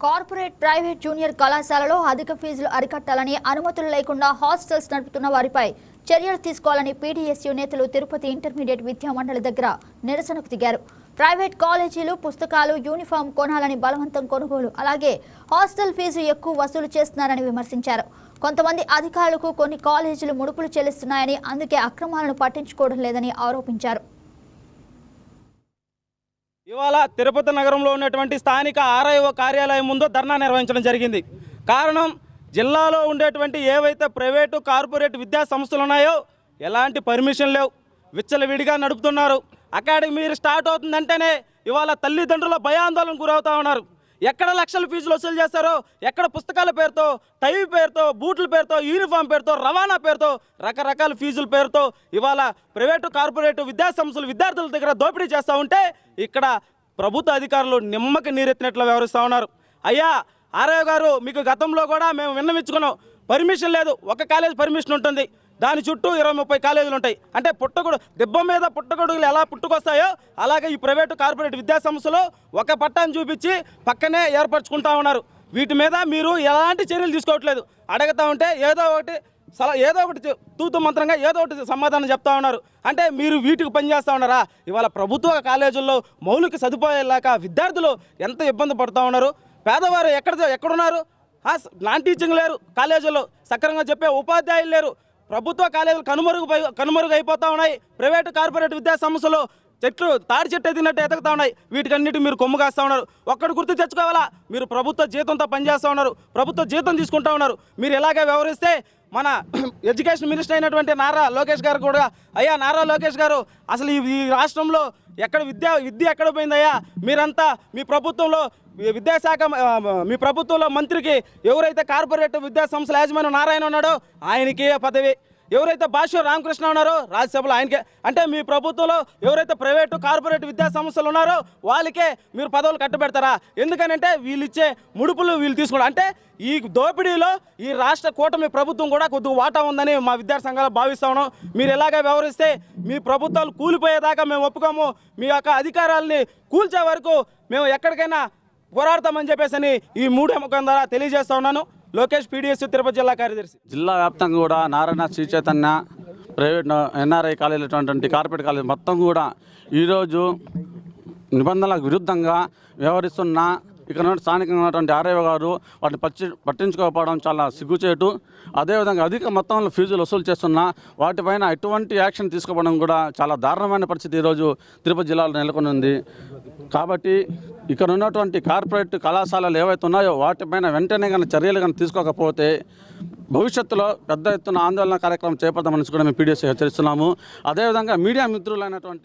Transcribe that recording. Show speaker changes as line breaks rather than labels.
Corporate private junior కళాశాలలో అధిక ఫీజులు అరికట్టాలని అనుమతులు లేకుండా హాస్టల్స్ నడుపుతున్న వారిపై చర్యలు తీసుకోవాలని పీడీఎస్యూ నేతలు తిరుపతి ఇంటర్మీడియట్ విద్యా మండలి దగ్గర నిరసనకు దిగారు. ప్రైవేట్ కాలేజీలు పుస్తకాలు యూనిఫామ్ కొనాలని బలవంతం కొనుగోలు, అలాగే హాస్టల్ ఫీజు ఎక్కువ వసూలు చేస్తున్నారని విమర్శించారు. కొంతమంది అధికారులకు కొన్ని కాలేజీలు ముడుపులు చెల్లిస్తున్నాయని, అందుకే అక్రమాలను పట్టించుకోవడం లేదని ఆరోపించారు.
ఇవాళ తిరుపతి నగరంలో ఉన్నటువంటి స్థానిక ఆర్ఐఓ కార్యాలయం ముందు ధర్నా నిర్వహించడం జరిగింది. కారణం, జిల్లాలో ఉండేటువంటి ఏవైతే ప్రైవేటు కార్పొరేట్ విద్యా సంస్థలు ఉన్నాయో ఎలాంటి పర్మిషన్ లేవు, విచ్చలవిడిగా నడుపుతున్నారు. అకాడమీ స్టార్ట్ అవుతుందంటేనే ఇవాళ తల్లిదండ్రుల భయాందోళనకు గురవుతూ ఉన్నారు. ఎక్కడ లక్షల ఫీజులు వసూలు చేస్తారో, ఎక్కడ పుస్తకాల పేరుతో, టై పేరుతో, బూట్ల పేరుతో, యూనిఫామ్ పేరుతో, రవాణా పేరుతో, రకరకాల ఫీజుల పేరుతో ఇవాళ ప్రైవేటు కార్పొరేట్ విద్యా సంస్థలు విద్యార్థుల దగ్గర దోపిడీ చేస్తూ ఉంటే ఇక్కడ ప్రభుత్వ అధికారులు నిమ్మకి నీరెత్తినట్లు వ్యవహరిస్తూ ఉన్నారు. అయ్యా ఆర్ఐ గారు, మీకు గతంలో కూడా మేము విన్నవించుకున్నాం, పర్మిషన్ లేదు, ఒక కాలేజ్ పర్మిషన్ ఉంటుంది, దాని చుట్టూ 20-30 కాలేజీలు ఉంటాయి. అంటే దిబ్బ మీద పుట్టగొడుగులు ఎలా పుట్టుకొస్తాయో అలాగే ఈ ప్రైవేటు కార్పొరేట్ విద్యా సంస్థలు ఒక పట్టాన్ని చూపించి పక్కనే ఏర్పరచుకుంటా ఉన్నారు. వీటి మీద మీరు ఎలాంటి చర్యలు తీసుకోవట్లేదు. అడుగుతూ ఉంటే ఏదో ఒకటి తూతు మంత్రంగా ఏదో ఒకటి సమాధానం చెప్తా ఉన్నారు. అంటే మీరు వీటికి పనిచేస్తూ ఉన్నారా? ఇవాళ ప్రభుత్వ కాలేజీల్లో మౌలిక సదుపాయాలు లేక విద్యార్థులు ఎంత ఇబ్బంది పడుతూ ఉన్నారు. పేదవారు ఎక్కడున్నారు? నాన్ టీచింగ్ లేరు, కాలేజీల్లో సక్రమంగా చెప్పే ఉపాధ్యాయులు లేరు. ప్రభుత్వ కాలేజీలు కనుమరుగైపోతూ ఉన్నాయి. ప్రైవేటు కార్పొరేట్ విద్యా సంస్థలు తాడి చెట్టు ఎదిగినట్టు ఎదుగుతూ ఉన్నాయి. వీటికన్నిటి మీరు కొమ్ము కాస్తూ ఉన్నారు. ఒక్కడు గుర్తు తెచ్చుకోవాలా, మీరు ప్రభుత్వ జీతంతో పనిచేస్తూ ఉన్నారు, ప్రభుత్వ జీతం తీసుకుంటూ ఉన్నారు. మీరు ఇలాగే వ్యవహరిస్తే మన ఎడ్యుకేషన్ మినిస్టర్ అయినటువంటి నారా లోకేష్ గారు కూడా, అయ్యా నారా లోకేష్ గారు, అసలు ఈ రాష్ట్రంలో ఎక్కడ విద్య ఎక్కడ పోయిందయ్యా? మీరంతా మీ ప్రభుత్వంలో విద్యాశాఖ, మీ ప్రభుత్వంలో మంత్రికి ఎవరైతే కార్పొరేట్ విద్యా సంస్థల యాజమాన్యం నారాయణ ఉన్నాడో ఆయనకి పదవి, ఎవరైతే భాష్యం రామకృష్ణ ఉన్నారో రాజ్యసభలో ఆయనకే. అంటే మీ ప్రభుత్వంలో ఎవరైతే ప్రైవేటు కార్పొరేట్ విద్యా సంస్థలు ఉన్నారో వాళ్ళకే మీరు పదవులు కట్టబెడతారా? ఎందుకనంటే వీళ్ళు ఇచ్చే ముడుపులు వీళ్ళు తీసుకోవడం. అంటే ఈ దోపిడీలో ఈ రాష్ట్ర కూటమి ప్రభుత్వం కూడా కొద్దిగా వాటా ఉందని మా విద్యార్థి సంఘాలు భావిస్తా ఉన్నాం. మీరు ఎలాగే వ్యవహరిస్తే మీ ప్రభుత్వాలు కూలిపోయేదాకా మేము ఒప్పుకోము. మీ యొక్క అధికారాలని కూల్చే వరకు మేము ఎక్కడికైనా పోరాడతామని చెప్పేసి ఈ ముఖం ద్వారా తెలియజేస్తా ఉన్నాను. లోకేష్, పీడీఎస్ తిరుపతి జిల్లా కార్యదర్శి.
జిల్లా వ్యాప్తంగా కూడా నారాయణ, శ్రీ చైతన్య, ప్రైవేట్ ఎన్ఆర్ఐ కాలేజీలు, కార్పొరేట్ కాలేజీ మొత్తం కూడా ఈరోజు నిబంధనలకు విరుద్ధంగా వ్యవహరిస్తున్న ఇక్కడ స్థానికంగా ఉన్నటువంటి ఆర్ఐఓ గారు వాటిని పట్టించుకోకపోవడం చాలా సిగ్గుచేటు. అదేవిధంగా అధిక మొత్తంలో ఫీజులు వసూలు చేస్తున్నా వాటిపైన ఎటువంటి యాక్షన్ తీసుకోవడం కూడా చాలా దారుణమైన పరిస్థితి ఈరోజు తిరుపతి జిల్లాలో నెలకొని ఉంది. కాబట్టి ఇక్కడ ఉన్నటువంటి కార్పొరేట్ కళాశాలలు ఏవైతే ఉన్నాయో వాటిపైన వెంటనే కానీ చర్యలు కానీ తీసుకోకపోతే భవిష్యత్తులో పెద్ద ఎత్తున ఆందోళన కార్యక్రమం చేపడతామని కూడా మేము పీడీఎస్ హెచ్చరిస్తున్నాము. అదేవిధంగా మీడియా మిత్రులైనటువంటి